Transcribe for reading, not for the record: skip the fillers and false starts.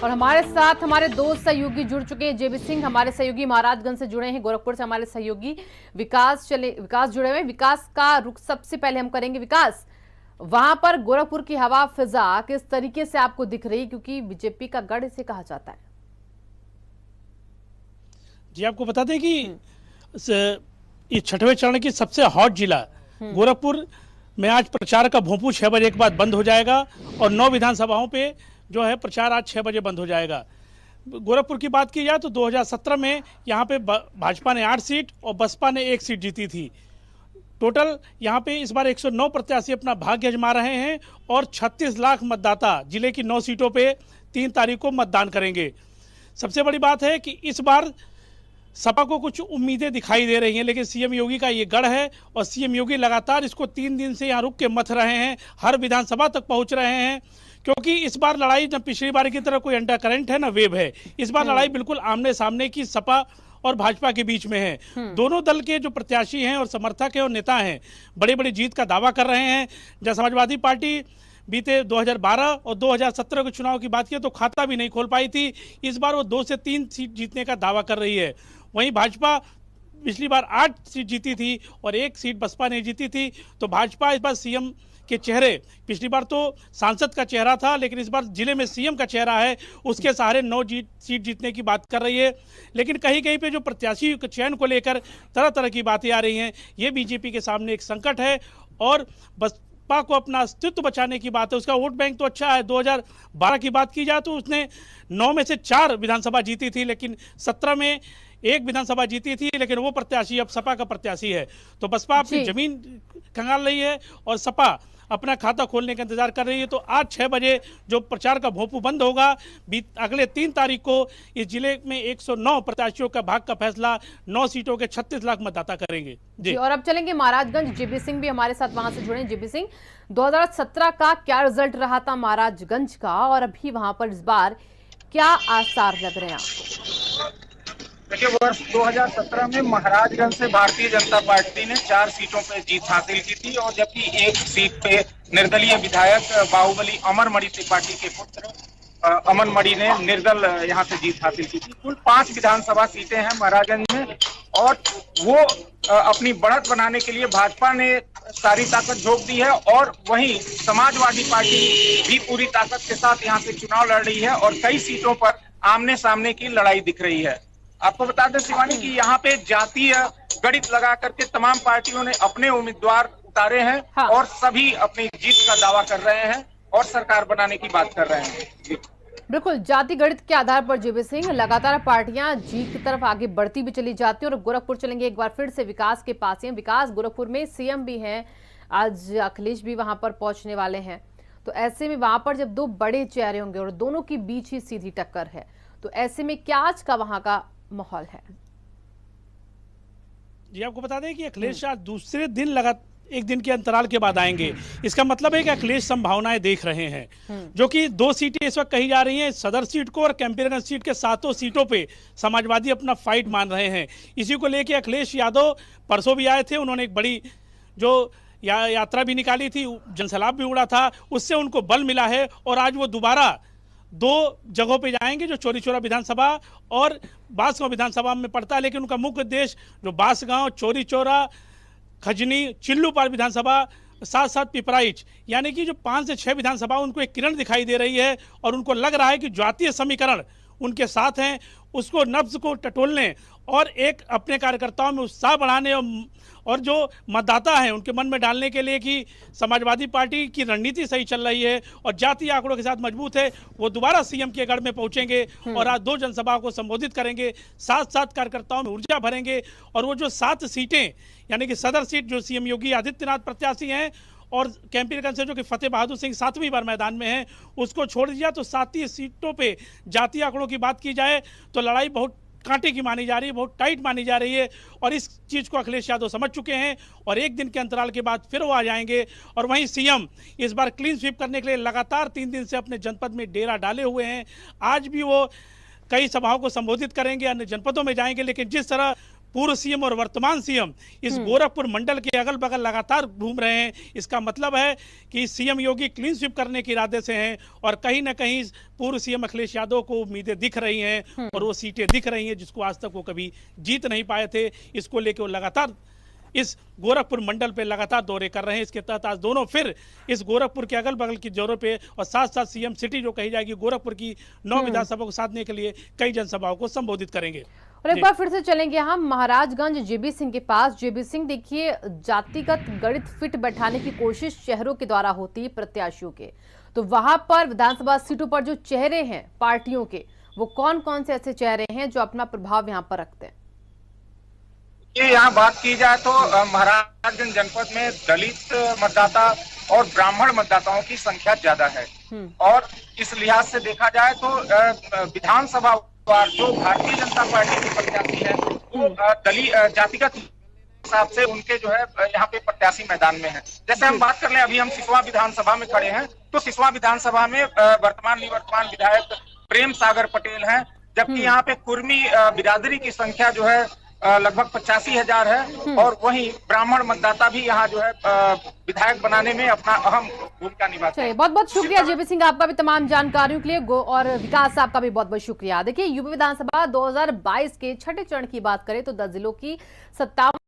और हमारे साथ हमारे दो सहयोगी जुड़ चुके हैं। जेबी सिंह हमारे सहयोगी महाराजगंज से जुड़े हैं, गोरखपुर से हमारे सहयोगी विकास जुड़े हुए हैं। विकास का रुख सबसे पहले हम करेंगे। विकास, वहां पर गोरखपुर की हवा फिजा किस तरीके से आपको दिख रही, क्योंकि बीजेपी का गढ़ इसे कहा जाता है। जी, आपको बता दें कि ये छठवें चरण की सबसे हॉट जिला गोरखपुर में आज प्रचार का भोंपू 6 बजे के बाद बंद हो जाएगा और 9 विधानसभाओं पे जो है प्रचार आज 6 बजे बंद हो जाएगा। गोरखपुर की बात की जाए तो 2017 में यहाँ पे भाजपा ने 8 सीट और बसपा ने 1 सीट जीती थी। टोटल यहाँ पे इस बार 109 प्रत्याशी अपना भाग्य आजमा रहे हैं और 36 लाख मतदाता जिले की 9 सीटों पे 3 तारीख को मतदान करेंगे। सबसे बड़ी बात है कि इस बार सपा को कुछ उम्मीदें दिखाई दे रही हैं, लेकिन सीएम योगी का ये गढ़ है और सीएम योगी लगातार इसको 3 दिन से यहाँ रुक के मथ रहे हैं, हर विधानसभा तक पहुंच रहे हैं, क्योंकि इस बार लड़ाई न पिछली बार की तरह कोई अंडर करंट है न वेव है। इस बार लड़ाई बिल्कुल आमने सामने की सपा और भाजपा के बीच में है। दोनों दल के जो प्रत्याशी हैं और समर्थक हैं और नेता हैं बड़ी बड़ी जीत का दावा कर रहे हैं। जब समाजवादी पार्टी बीते 2012 और 2017 के चुनाव की बात की तो खाता भी नहीं खोल पाई थी, इस बार वो 2 से 3 सीट जीतने का दावा कर रही है। वहीं भाजपा पिछली बार 8 सीट जीती थी और 1 सीट बसपा ने जीती थी। तो भाजपा इस बार सीएम के चेहरे, पिछली बार तो सांसद का चेहरा था, लेकिन इस बार जिले में सीएम का चेहरा है, उसके सहारे 9 सीट जीतने की बात कर रही है। लेकिन कहीं कहीं पे जो प्रत्याशी के चयन को लेकर तरह तरह की बातें आ रही हैं, ये बीजेपी के सामने एक संकट है। और बसपा को अपना अस्तित्व बचाने की बात है, उसका वोट बैंक तो अच्छा है। 2012 की बात की जाए तो उसने 9 में से 4 विधानसभा जीती थी, लेकिन 17 में 1 विधानसभा जीती थी, लेकिन वो प्रत्याशी अब सपा का प्रत्याशी है। तो बसपा अपनी जमीन खंगाल रही है और सपा अपना खाता खोलने का इंतजार कर रही है। तो आज 6 बजे जो प्रचार का भोंपू बंद होगा, अगले 3 तारीख को इस जिले में 109 प्रत्याशियों का भाग का फैसला 9 सीटों के 36 लाख मतदाता करेंगे। जी, और अब चलेंगे महाराजगंज। जेबी सिंह भी हमारे साथ वहां से जुड़े। जेबी सिंह, 2017 का क्या रिजल्ट रहा था महाराजगंज का, और अभी वहां पर इस बार क्या आसार लग रहे हैं आपको? देखिए, वर्ष 2017 में महाराजगंज से भारतीय जनता पार्टी ने 4 सीटों पर जीत हासिल की थी और जबकि 1 सीट पे निर्दलीय विधायक बाहुबली अमर मणि त्रिपाठी के पुत्र अमन मणि ने निर्दल यहां से जीत हासिल की थी। कुल 5 विधानसभा सीटें हैं महाराजगंज में और वो अपनी बढ़त बनाने के लिए भाजपा ने सारी ताकत झोंक दी है और वहीं समाजवादी पार्टी भी पूरी ताकत के साथ यहाँ से चुनाव लड़ रही है और कई सीटों पर आमने सामने की लड़ाई दिख रही है। आपको बता दें शिवानी कि यहाँ पे जातीय गणित लगा करके तमाम पार्टियों ने अपने उम्मीदवार उतारे हैं। हाँ। और सभी अपनी जीत का दावा कर रहे हैं और सरकार बनाने की बात कर रहे हैं। जी बिल्कुल, जाति गणित के आधार पर जेबी सिंह लगातार पार्टियां जीत की तरफ आगे बढ़ती भी चली जाती है। और गोरखपुर चलेंगे एक बार फिर से विकास के पास। विकास, गोरखपुर में सीएम भी हैं, आज अखिलेश भी वहां पर पहुंचने वाले हैं, तो ऐसे में वहां पर जब 2 बड़े चेहरे होंगे और दोनों के बीच ही सीधी टक्कर है, तो ऐसे में क्या आज का वहां का माहौल है? जी, आपको बता दें कि अखिलेश आज दूसरे दिन लगातार 1 दिन के अंतराल के बाद आएंगे। इसका मतलब है कि अखिलेश संभावनाएं देख रहे हैं, जो कि 2 सीटें इस वक्त कही जा रही हैं, सदर सीट को और कैंपीगंज सीट के 7 सीटों पे समाजवादी अपना फाइट मान रहे हैं। इसी को लेकर अखिलेश यादव परसों भी आए थे, उन्होंने एक बड़ी जो यात्रा भी निकाली थी, जनसैलाब भी उड़ा था, उससे उनको बल मिला है और आज वो दोबारा 2 जगहों पे जाएंगे जो चौरी चौरा विधानसभा और बांसगांव विधानसभा में पड़ता है। लेकिन उनका मुख्य उद्देश्य जो बांसगांव, चौरी चौरा, खजनी, चिल्लूपाल विधानसभा, साथ साथ पिपराइच, यानी कि जो 5 से 6 विधानसभा उनको एक किरण दिखाई दे रही है और उनको लग रहा है कि जातीय समीकरण उनके साथ हैं, उसको नब्ज को टटोलने और एक अपने कार्यकर्ताओं में उत्साह बढ़ाने और जो मतदाता हैं उनके मन में डालने के लिए कि समाजवादी पार्टी की रणनीति सही चल रही है और जातीय आंकड़ों के साथ मजबूत है, वो दोबारा सीएम के गढ़ में पहुंचेंगे और आज 2 जनसभा को संबोधित करेंगे, साथ साथ कार्यकर्ताओं में ऊर्जा भरेंगे। और वो जो 7 सीटें यानी कि सदर सीट जो सीएम योगी आदित्यनाथ प्रत्याशी हैं और कैंपीगंज से जो कि फतेह बहादुर सिंह 7वीं बार मैदान में हैं, उसको छोड़ दिया तो 7 ही सीटों पे जातीय आंकड़ों की बात की जाए तो लड़ाई बहुत कांटे की मानी जा रही है, बहुत टाइट मानी जा रही है और इस चीज़ को अखिलेश यादव समझ चुके हैं और 1 दिन के अंतराल के बाद फिर वो आ जाएंगे। और वहीं सीएम इस बार क्लीन स्वीप करने के लिए लगातार 3 दिन से अपने जनपद में डेरा डाले हुए हैं। आज भी वो कई सभाओं को संबोधित करेंगे, अन्य जनपदों में जाएंगे, लेकिन जिस तरह पूर्व सीएम और वर्तमान सीएम इस गोरखपुर मंडल के अगल बगल लगातार घूम रहे हैं। इसका मतलब है कि सीएम योगी क्लीन स्वीप करने के इरादे से हैं और कहीं ना कहीं पूर्व सीएम अखिलेश यादव को उम्मीदें दिख रही हैं और वो सीटें दिख रही हैं जिसको आज तक वो कभी जीत नहीं पाए थे। इसको लेकर वो लगातार इस गोरखपुर मंडल पे लगातार दौरे कर रहे हैं। इसके तहत आज दोनों फिर इस गोरखपुर के अगल बगल की जोरों पे और साथ साथ सीएम सिटी जो कही जाएगी गोरखपुर की 9 विधानसभा को साधने के लिए कई जनसभाओं को संबोधित करेंगे। और एक बार फिर से चलेंगे हम महाराजगंज जेबी सिंह के पास। जेबी सिंह, देखिए, जातिगत गणित फिट बैठाने की कोशिश शहरों के द्वारा होती है प्रत्याशियों के, तो वहां पर विधानसभा सीटों पर जो चेहरे हैं पार्टियों के, वो कौन कौन से ऐसे चेहरे हैं जो अपना प्रभाव यहाँ पर रखते हैं? ये यहाँ बात की जाए तो महाराजगंज जनपद में दलित मतदाता और ब्राह्मण मतदाताओं की संख्या ज्यादा है और इस लिहाज से देखा जाए तो विधानसभा जो भारतीय जनता पार्टी की प्रत्याशी है वो जातिगत हिसाब से उनके जो है यहाँ पे प्रत्याशी मैदान में है। जैसे हम बात कर लें, अभी हम सिसवा विधानसभा में खड़े हैं, तो सिसवा विधानसभा में वर्तमान विधायक प्रेम सागर पटेल हैं, जबकि यहाँ पे कुर्मी बिरादरी की संख्या जो है लगभग 85,000 है और वहीं ब्राह्मण मतदाता भी यहाँ जो है विधायक बनाने में अपना अहम भूमिका निभाते हैं। बहुत बहुत शुक्रिया जेबी सिंह आपका भी तमाम जानकारियों के लिए और विकास आपका भी बहुत बहुत शुक्रिया। देखिए, यूपी विधानसभा 2022 के छठे चरण की बात करें तो 10 जिलों की 57